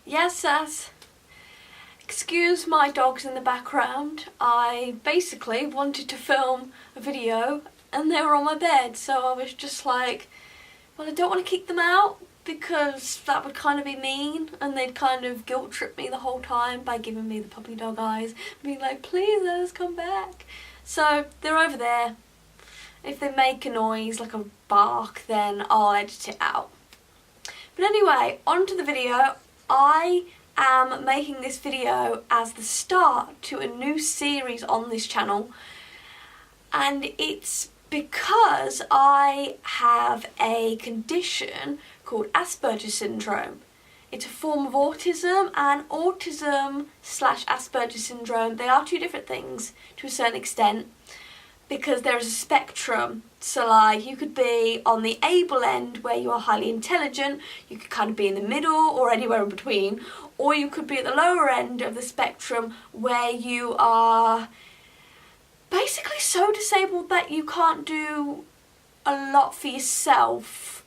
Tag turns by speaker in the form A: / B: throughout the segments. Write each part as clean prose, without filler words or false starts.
A: Yes, Sass. Excuse my dogs in the background. I basically wanted to film a video and they were on my bed, so I was just like, well, I don't want to kick them out because that would kind of be mean, and they'd kind of guilt trip me the whole time by giving me the puppy dog eyes, being like, please let us come back. So they're over there. If they make a noise like a bark, then I'll edit it out. But anyway, on to the video. I am making this video as the start to a new series on this channel, and it's because I have a condition called Asperger syndrome. It's a form of autism, and autism / Asperger syndrome, they are two different things to a certain extent, because there is a spectrum. So like, you could be on the able end where you are highly intelligent, you could kind of be in the middle or anywhere in between, or you could be at the lower end of the spectrum where you are basically so disabled that you can't do a lot for yourself.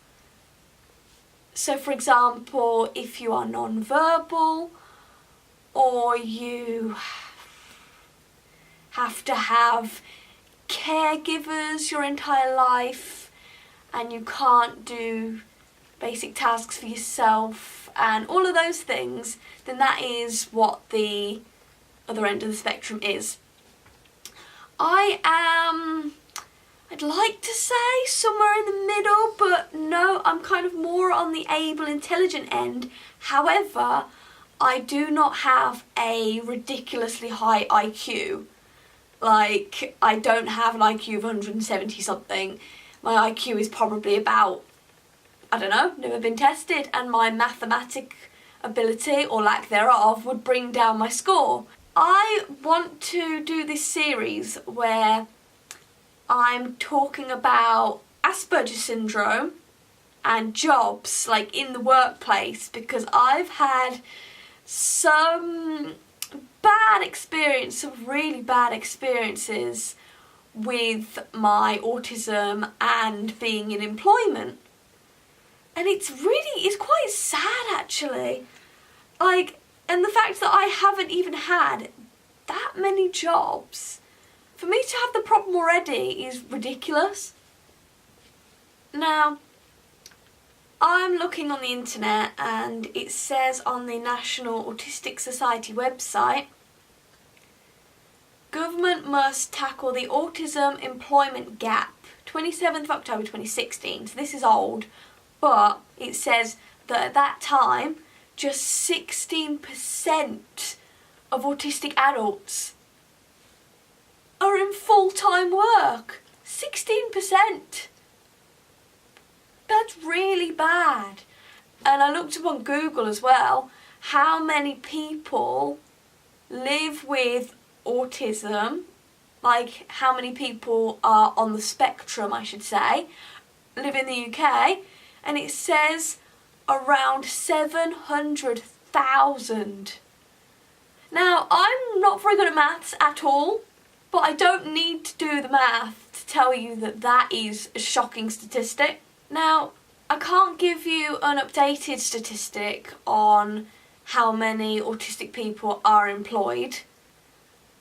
A: So for example, if you are non-verbal, or you have to have caregivers your entire life and you can't do basic tasks for yourself and all of those things, then that is what the other end of the spectrum is. I'd like to say somewhere in the middle, but no, I'm kind of more on the able, intelligent end. However, I do not have a ridiculously high IQ. Like, I don't have an IQ of 170 something. My IQ is probably about, I don't know, never been tested, and my mathematic ability, or lack thereof, would bring down my score. I want to do this series where I'm talking about Asperger syndrome and jobs, like in the workplace, because I've had some really bad experiences with my autism and being in employment. And it's quite sad actually. Like, and the fact that I haven't even had that many jobs, for me to have the problem already is ridiculous. Now, I'm looking on the internet and it says on the National Autistic Society website, government must tackle the autism employment gap, 27th of October 2016. So this is old, but it says that at that time, just 16% of autistic adults are in full-time work. 16%. That's really bad. And I looked up on Google as well, how many people live with autism, like how many people are on the spectrum, I should say, live in the UK, and it says around 700,000. Now, I'm not very good at maths at all, but I don't need to do the math to tell you that that is a shocking statistic. Now, I can't give you an updated statistic on how many autistic people are employed.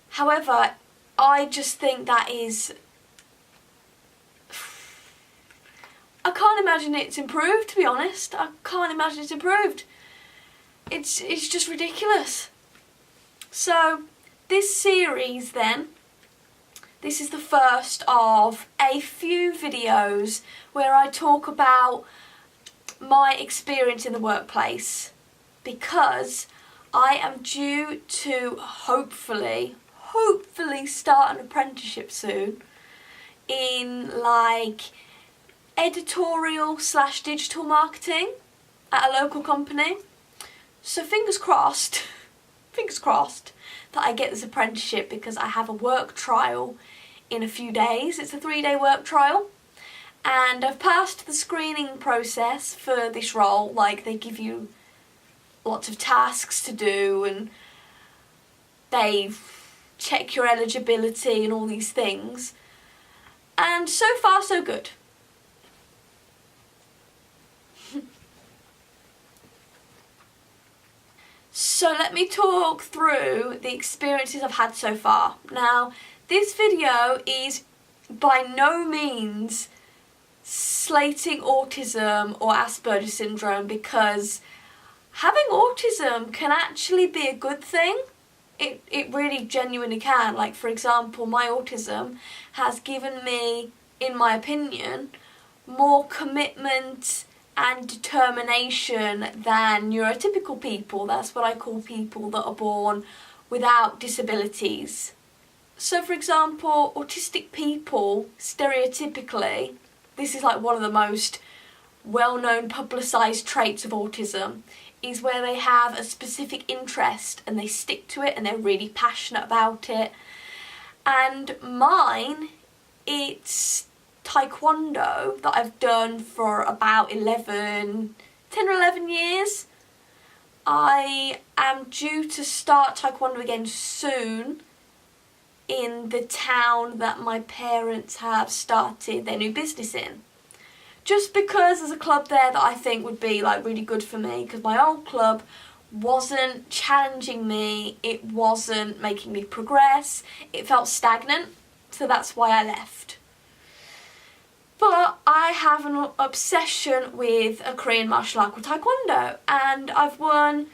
A: However, I just think that is... I can't imagine it's improved, to be honest. I can't imagine it's improved. It's just ridiculous. So, this series then, this is the first of a few videos where I talk about my experience in the workplace, because I am due to hopefully start an apprenticeship soon in like editorial / digital marketing at a local company. So fingers crossed that I get this apprenticeship, because I have a work trial in a few days. It's a 3-day work trial, and I've passed the screening process for this role. Like, they give you lots of tasks to do and they check your eligibility and all these things, and so far so good. So let me talk through the experiences I've had so far. Now, this video is by no means slating autism or Asperger syndrome, because having autism can actually be a good thing. It really genuinely can. Like, for example, my autism has given me, in my opinion, more commitment and determination than neurotypical people. That's what I call people that are born without disabilities. So, for example, autistic people, stereotypically, this is like one of the most well-known publicised traits of autism, is where they have a specific interest and they stick to it and they're really passionate about it. And mine, it's taekwondo that I've done for about 10 or 11 years. I am due to start taekwondo again soon in the town that my parents have started their new business in. Just because there's a club there that I think would be like really good for me, because my old club wasn't challenging me, it wasn't making me progress, it felt stagnant, so that's why I left. But I have an obsession with a Korean martial art called taekwondo, and I've won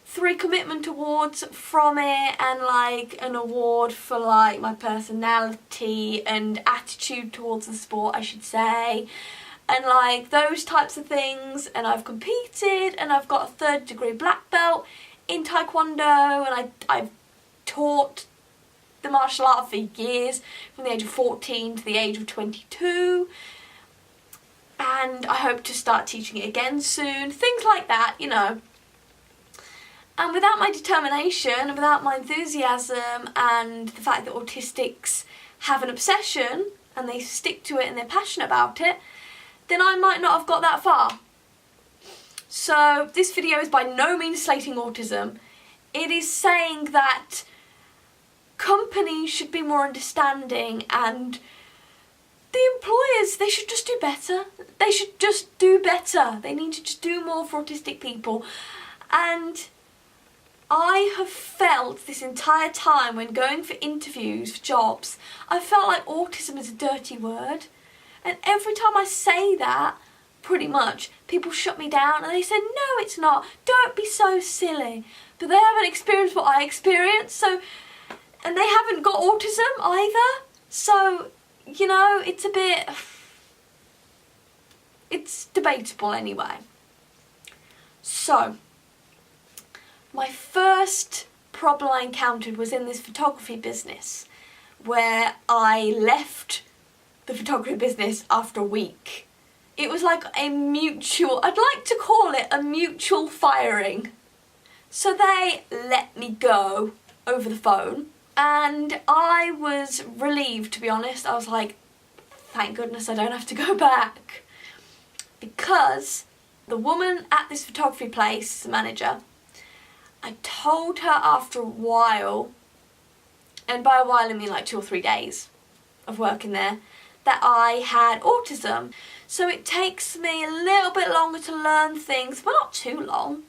A: 3 commitment awards from it, and like an award for like my personality and attitude towards the sport, I should say, and like those types of things. And I've competed and I've got a 3rd degree black belt in taekwondo, and I've taught the martial art for years, from the age of 14 to the age of 22, and I hope to start teaching it again soon, things like that, you know. And without my determination and without my enthusiasm and the fact that autistics have an obsession and they stick to it and they're passionate about it, then I might not have got that far. So this video is by no means slating autism. It is saying that companies should be more understanding, and the employers, they should just do better. They should just do better. They need to just do more for autistic people. And I have felt this entire time when going for interviews for jobs, I felt like autism is a dirty word. And every time I say that, pretty much, people shut me down and they said, no, it's not. Don't be so silly. But they haven't experienced what I experienced, so, and they haven't got autism either. So, you know, it's a bit, it's debatable anyway. So, my first problem I encountered was in this photography business, where I left the photography business after a week. It was like a mutual, I'd like to call it a mutual firing. So they let me go over the phone, and I was relieved, to be honest. I was like, thank goodness I don't have to go back. Because the woman at this photography place, the manager, I told her after a while, and by a while I mean like 2 or 3 days of working there, that I had autism. So it takes me a little bit longer to learn things, but not too long.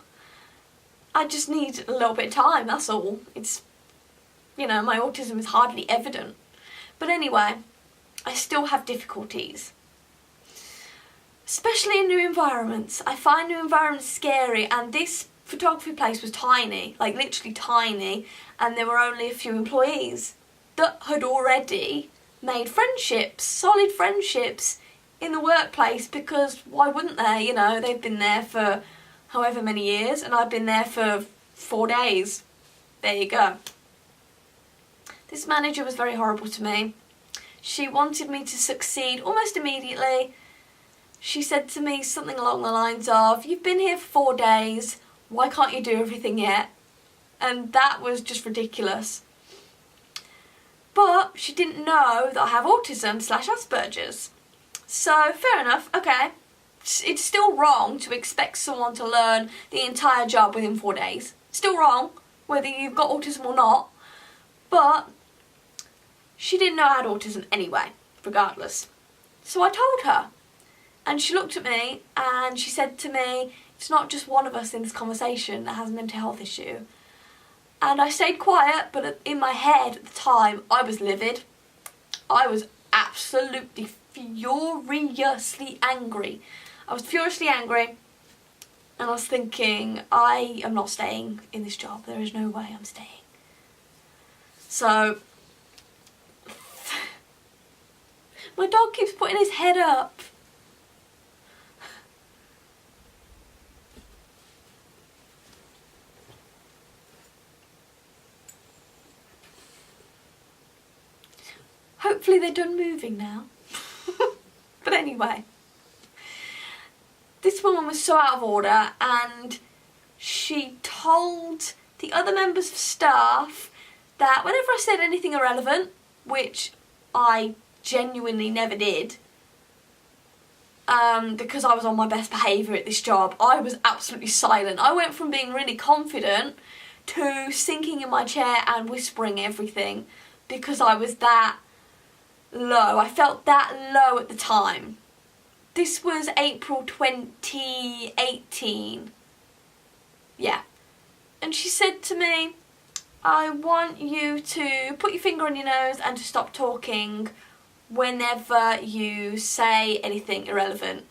A: I just need a little bit of time, that's all. It's, you know, my autism is hardly evident. But anyway, I still have difficulties. Especially in new environments. I find new environments scary, and this photography place was tiny, like literally tiny, and there were only a few employees that had already made friendships, solid friendships in the workplace, because why wouldn't they? You know, they've been there for however many years, and I've been there for 4 days. There you go. This manager was very horrible to me. She wanted me to succeed almost immediately. She said to me something along the lines of, you've been here for 4 days, why can't you do everything yet? And that was just ridiculous. But she didn't know that I have autism / Aspergers. So, fair enough, okay. It's still wrong to expect someone to learn the entire job within 4 days. Still wrong, whether you've got autism or not. But she didn't know I had autism anyway, regardless. So I told her. And she looked at me and she said to me, it's not just one of us in this conversation that has a mental health issue. And I stayed quiet, but in my head at the time, I was livid. I was absolutely furiously angry. I was furiously angry, and I was thinking, I am not staying in this job. There is no way I'm staying. So, my dog keeps putting his head up. Hopefully they're done moving now. But anyway, this woman was so out of order, and she told the other members of staff that whenever I said anything irrelevant, which I genuinely never did, because I was on my best behaviour at this job, I was absolutely silent. I went from being really confident to sinking in my chair and whispering everything because I was that low. I felt that low at the time. This was April 2018. Yeah. And she said to me, I want you to put your finger on your nose and to stop talking whenever you say anything irrelevant.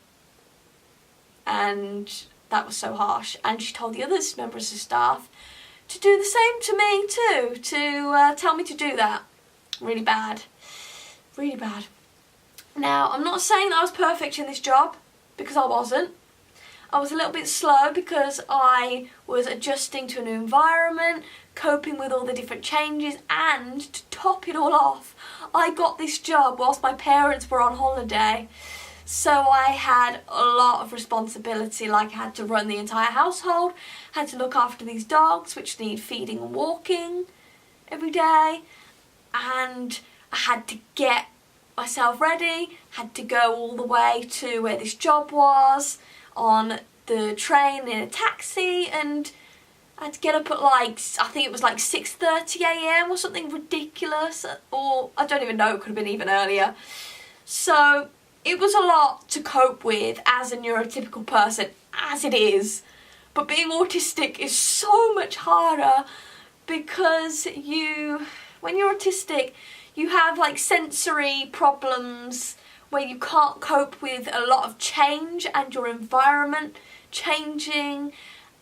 A: And that was so harsh. And she told the other members of staff to do the same to me too, to tell me to do that. Really bad. Really bad. Now, I'm not saying that I was perfect in this job, because I wasn't. I was a little bit slow because I was adjusting to a new environment, coping with all the different changes, and to top it all off, I got this job whilst my parents were on holiday. So I had a lot of responsibility, like I had to run the entire household, had to look after these dogs which need feeding and walking every day, and I had to get myself ready, had to go all the way to where this job was on the train in a taxi, and I had to get up at like, I think it was like 6:30 AM or something ridiculous, or I don't even know, it could have been even earlier. So it was a lot to cope with as a neurotypical person, as it is, but being autistic is so much harder because when you're autistic, you have like sensory problems where you can't cope with a lot of change and your environment changing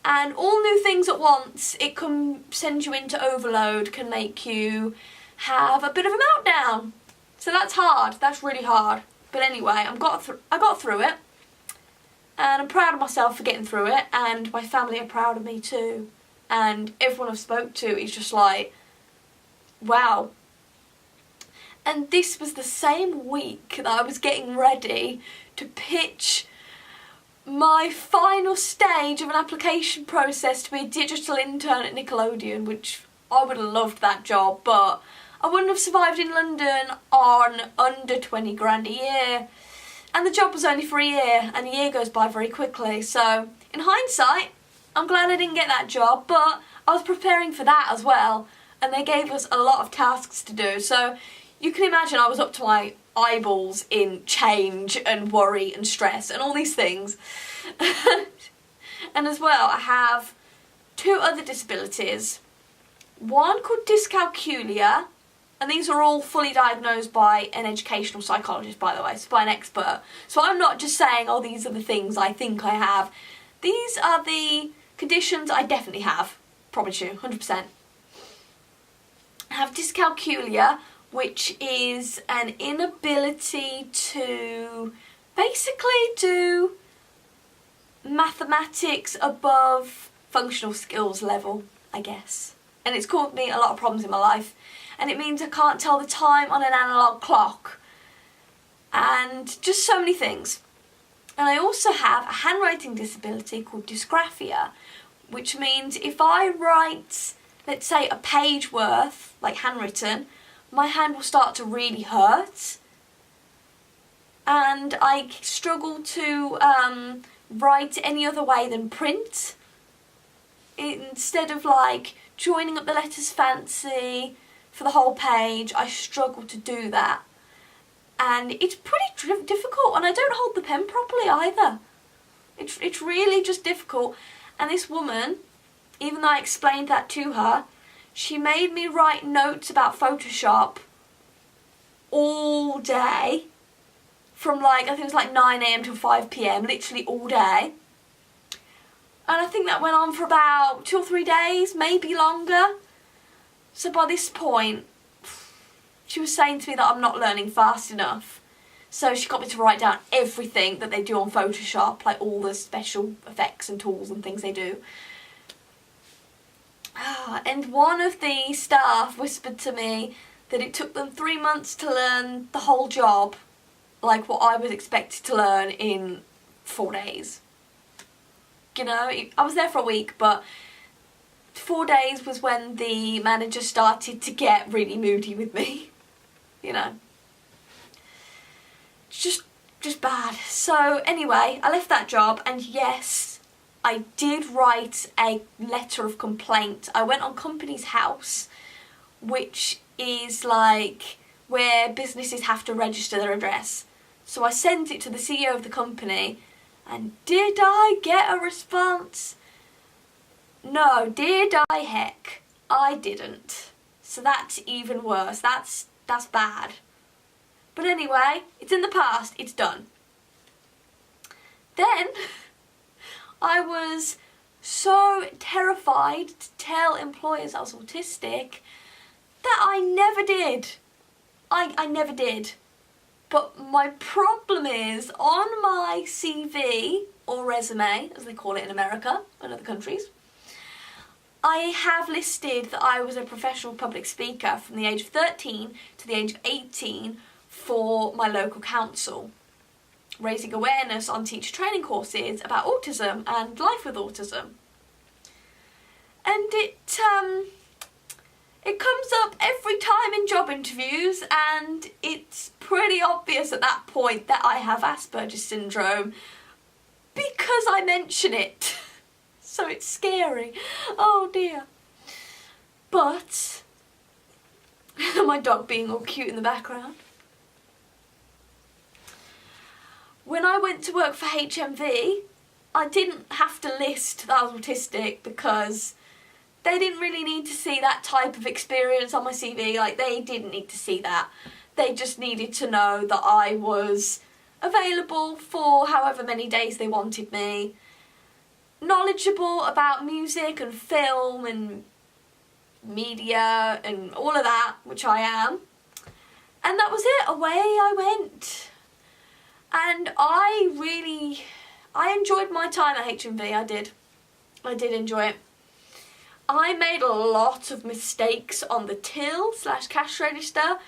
A: and all new things at once. It can send you into overload, can make you have a bit of a meltdown. So that's hard, that's really hard. But anyway, I got through it, and I'm proud of myself for getting through it, and my family are proud of me too. And everyone I've spoke to is just like, wow. And this was the same week that I was getting ready to pitch my final stage of an application process to be a digital intern at Nickelodeon, which I would have loved that job, but I wouldn't have survived in London on under 20 grand a year. And the job was only for a year, and a year goes by very quickly. So, in hindsight, I'm glad I didn't get that job, but I was preparing for that as well, and they gave us a lot of tasks to do. So, you can imagine I was up to my eyeballs in change and worry and stress and all these things. And as well, I have 2 other disabilities. One called dyscalculia, and these are all fully diagnosed by an educational psychologist, by the way, so by an expert. So I'm not just saying, oh, these are the things I think I have. These are the conditions I definitely have. Promise you, 100%. I have dyscalculia, which is an inability to basically do mathematics above functional skills level, I guess. And it's caused me a lot of problems in my life. And it means I can't tell the time on an analogue clock. And just so many things. And I also have a handwriting disability called dysgraphia, which means if I write, let's say, a page worth, like handwritten, my hand will start to really hurt. And I struggle to write any other way than print. Instead of like joining up the letters fancy for the whole page, I struggle to do that. And it's pretty difficult, and I don't hold the pen properly either. It's really just difficult. And this woman, even though I explained that to her, She made me write notes about Photoshop all day, from like, I think it was like 9 AM till 5 PM, literally all day. And I think that went on for about 2 or 3 days, maybe longer. So by this point, she was saying to me that I'm not learning fast enough. So she got me to write down everything that they do on Photoshop, like all the special effects and tools and things they do. And one of the staff whispered to me that it took them 3 months to learn the whole job, like what I was expected to learn in 4 days. You know, I was there for a week, but 4 days was when the manager started to get really moody with me. You know, it's just bad. So anyway, I left that job, and yes, I did write a letter of complaint. I went on Companies House, which is like where businesses have to register their address. So I sent it to the CEO of the company, and did I get a response? No, did I? Heck, I didn't. So that's even worse. That's bad. But anyway, it's in the past, it's done. Then I was so terrified to tell employers I was autistic that I never did. I never did. But my problem is, on my CV, or resume, as they call it in America and other countries, I have listed that I was a professional public speaker from the age of 13 to the age of 18 for my local council, raising awareness on teacher training courses about autism and life with autism. And it comes up every time in job interviews, and it's pretty obvious at that point that I have Asperger's syndrome because I mention it. So it's scary. Oh dear. But my dog being all cute in the background. When I went to work for HMV, I didn't have to list that I was autistic because they didn't really need to see that type of experience on my CV. Like, they didn't need to see that. They just needed to know that I was available for however many days they wanted me, knowledgeable about music and film and media and all of that, which I am. And that was it. Away I went. And I enjoyed my time at HMV. I did enjoy it. I made a lot of mistakes on the till/cash register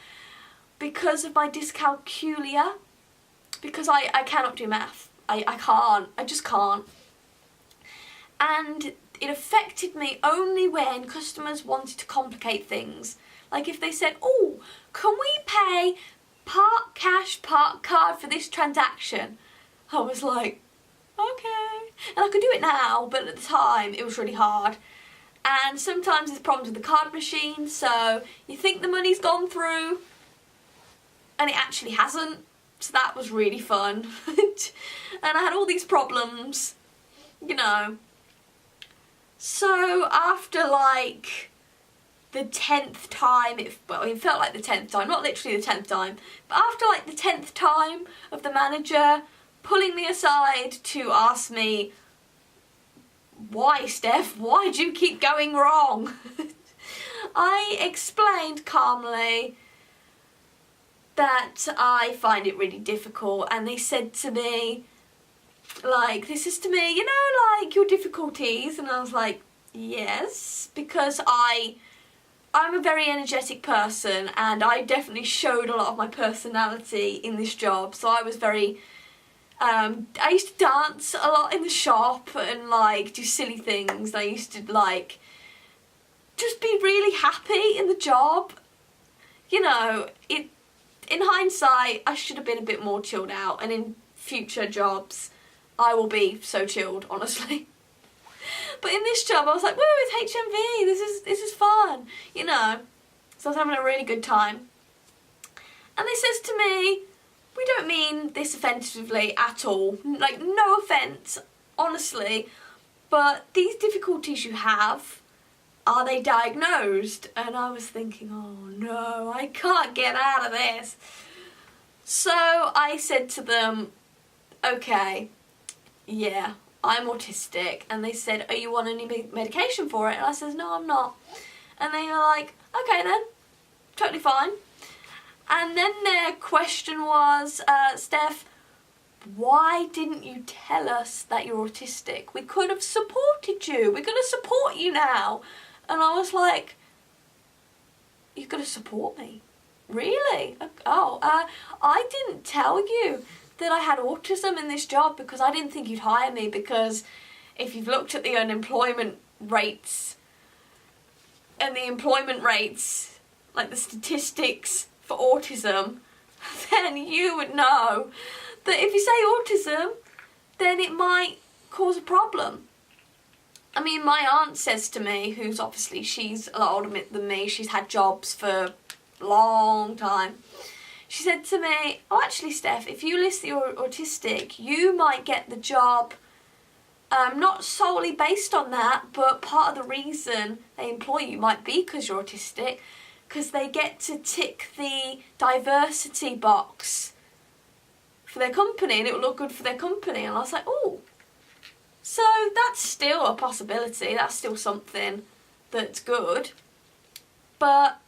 A: because of my dyscalculia, because I cannot do math. I can't. I just can't. And it affected me only when customers wanted to complicate things. Like if they said, oh, can we pay part cash, part card for this transaction? I was like, okay. And I could do it now, but at the time it was really hard. And sometimes there's problems with the card machine, so you think the money's gone through and it actually hasn't. So that was really fun. And I had all these problems, you know. So after like the 10th time, it felt like the 10th time, not literally the 10th time, but after like the 10th time of the manager pulling me aside to ask me, why, Steff, why do you keep going wrong? I explained calmly that I find it really difficult, and they said to me, like, this is to me, you know, like, your difficulties, and I was like, yes, because I'm a very energetic person, and I definitely showed a lot of my personality in this job, so I was very, I used to dance a lot in the shop and, like, do silly things. I used to, like, just be really happy in the job. You know, in hindsight, I should have been a bit more chilled out, and in future jobs, I will be so chilled, honestly. But in this job, I was like, woo, it's HMV, this is fun, you know. So I was having a really good time. And they says to me, we don't mean this offensively at all. Like, no offence, honestly. But these difficulties you have, are they diagnosed? And I was thinking, oh no, I can't get out of this. So I said to them, okay, yeah, I'm autistic. And they said, are you on any medication for it? And I said, no, I'm not. And they were like, okay then, totally fine. And then their question was, Steff, why didn't you tell us that you're autistic? We could have supported you. We're going to support you now. And I was like, you're going to support me? Really? Oh, I didn't tell you that I had autism in this job because I didn't think you'd hire me, because if you've looked at the unemployment rates and the employment rates, like the statistics for autism, then you would know that if you say autism, then it might cause a problem. I mean, my aunt says to me, who's obviously, she's a lot older than me, she's had jobs for a long time. She said to me, oh actually Steff, if you list that you're autistic, you might get the job, not solely based on that, but part of the reason they employ you might be because you're autistic, because they get to tick the diversity box for their company and it will look good for their company. And I was like, oh, so that's still a possibility, that's still something that's good. But,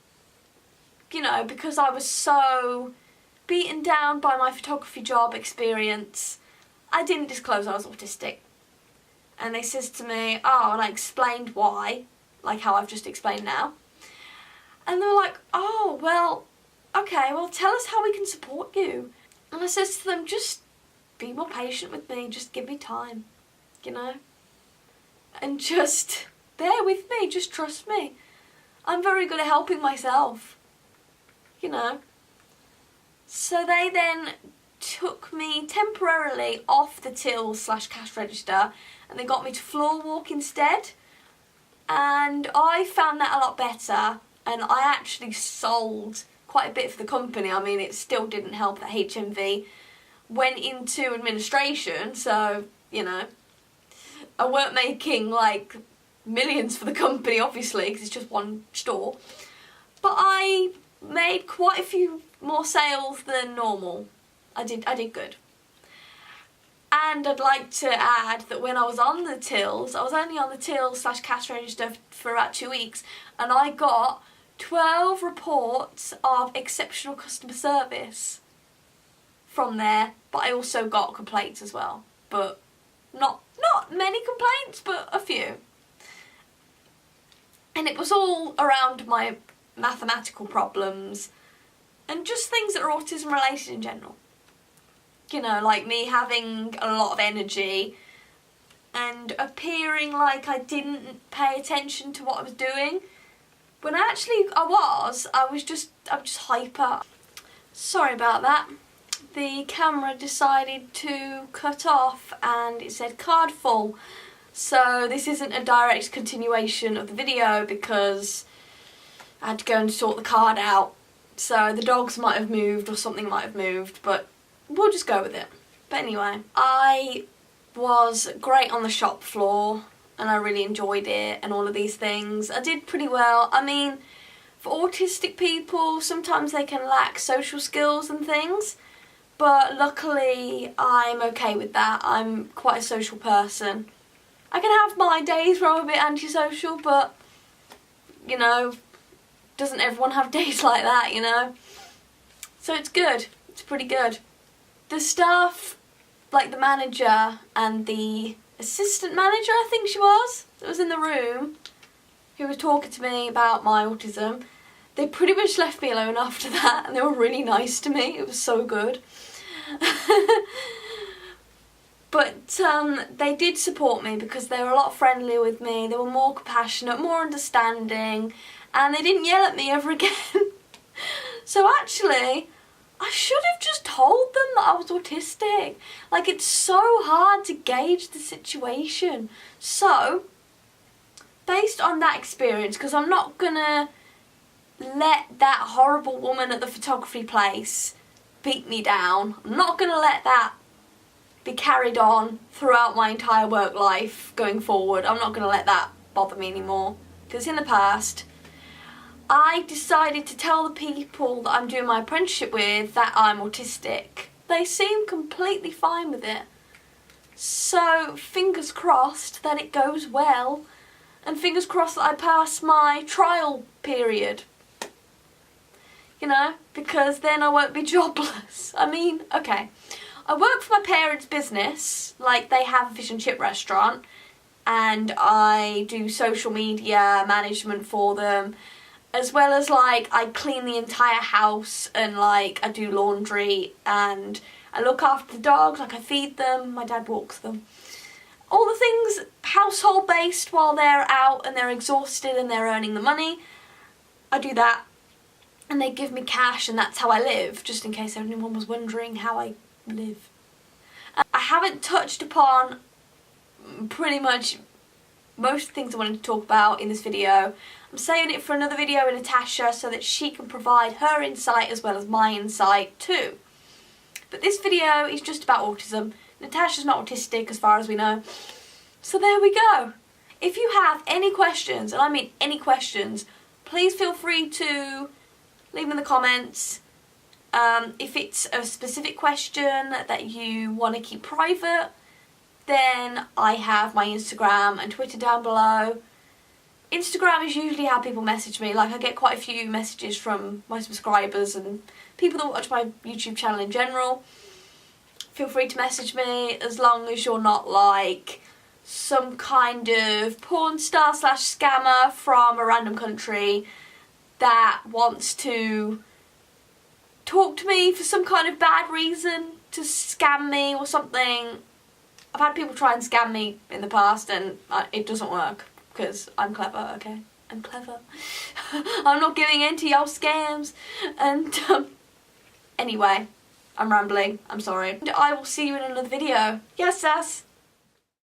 A: you know, because I was so beaten down by my photography job experience, I didn't disclose I was autistic. And they says to me, oh, and I explained why, like how I've just explained now. And they were like, oh, well, okay, well, tell us how we can support you. And I says to them, just be more patient with me, just give me time, you know? And just bear with me, just trust me. I'm very good at helping myself, you know? So they then took me temporarily off the till/cash register and they got me to floor walk instead. And I found that a lot better, and I actually sold quite a bit for the company. I mean, it still didn't help that HMV went into administration, so, you know, I weren't making like millions for the company, obviously, because it's just one store. But I made quite a few more sales than normal. I did good. And I'd like to add that when I was on the tills, I was only on the till/cash register for about 2 weeks, and I got 12 reports of exceptional customer service from there, but I also got complaints as well. But not many complaints, but a few. And it was all around my mathematical problems and just things that are autism related in general. You know, like me having a lot of energy and appearing like I didn't pay attention to what I was doing, when actually I was just hyper. Sorry about that. The camera decided to cut off and it said card full. So this isn't a direct continuation of the video because I had to go and sort the card out. So the dogs might have moved or something might have moved, but we'll just go with it. But anyway, I was great on the shop floor and I really enjoyed it and all of these things. I did pretty well. I mean, for autistic people, sometimes they can lack social skills and things, but luckily I'm okay with that. I'm quite a social person. I can have my days where I'm a bit antisocial, but, you know, doesn't everyone have days like that, you know? So it's good. It's pretty good. The staff, like the manager and the assistant manager, I think she was, that was in the room, who was talking to me about my autism, they pretty much left me alone after that, and they were really nice to me. It was so good. But they did support me because they were a lot friendlier with me, they were more compassionate, more understanding, and they didn't yell at me ever again. So actually, I should have just told them that I was autistic. Like, it's so hard to gauge the situation. So, based on that experience, because I'm not gonna let that horrible woman at the photography place beat me down. I'm not gonna let that be carried on throughout my entire work life going forward. I'm not gonna let that bother me anymore. because in the past I decided to tell the people that I'm doing my apprenticeship with that I'm autistic. They seem completely fine with it. So fingers crossed that it goes well, and fingers crossed that I pass my trial period. You know, because then I won't be jobless. I mean, okay, I work for my parents' business, like they have a fish and chip restaurant, and I do social media management for them, as well as like I clean the entire house, and like I do laundry, and I look after the dogs, like I feed them, my dad walks them. All the things household based while they're out and they're exhausted and they're earning the money, I do that. And they give me cash, and that's how I live, just in case anyone was wondering how I live. I haven't touched upon pretty much most things I wanted to talk about in this video. I'm saving it for another video with Natasha so that she can provide her insight as well as my insight too. But this video is just about autism. Natasha's not autistic as far as we know. So there we go. If you have any questions, and I mean any questions, please feel free to leave them in the comments. If it's a specific question that you want to keep private, then I have my Instagram and Twitter down below. Instagram is usually how people message me. Like I get quite a few messages from my subscribers and people that watch my YouTube channel in general. Feel free to message me, as long as you're not like some kind of porn star / scammer from a random country that wants to talk to me for some kind of bad reason, to scam me or something. I've had people try and scam me in the past, and it doesn't work because I'm clever, okay? I'm clever. I'm not giving in to y'all scams. And anyway, I'm rambling. I'm sorry. And I will see you in another video. Yes, sass.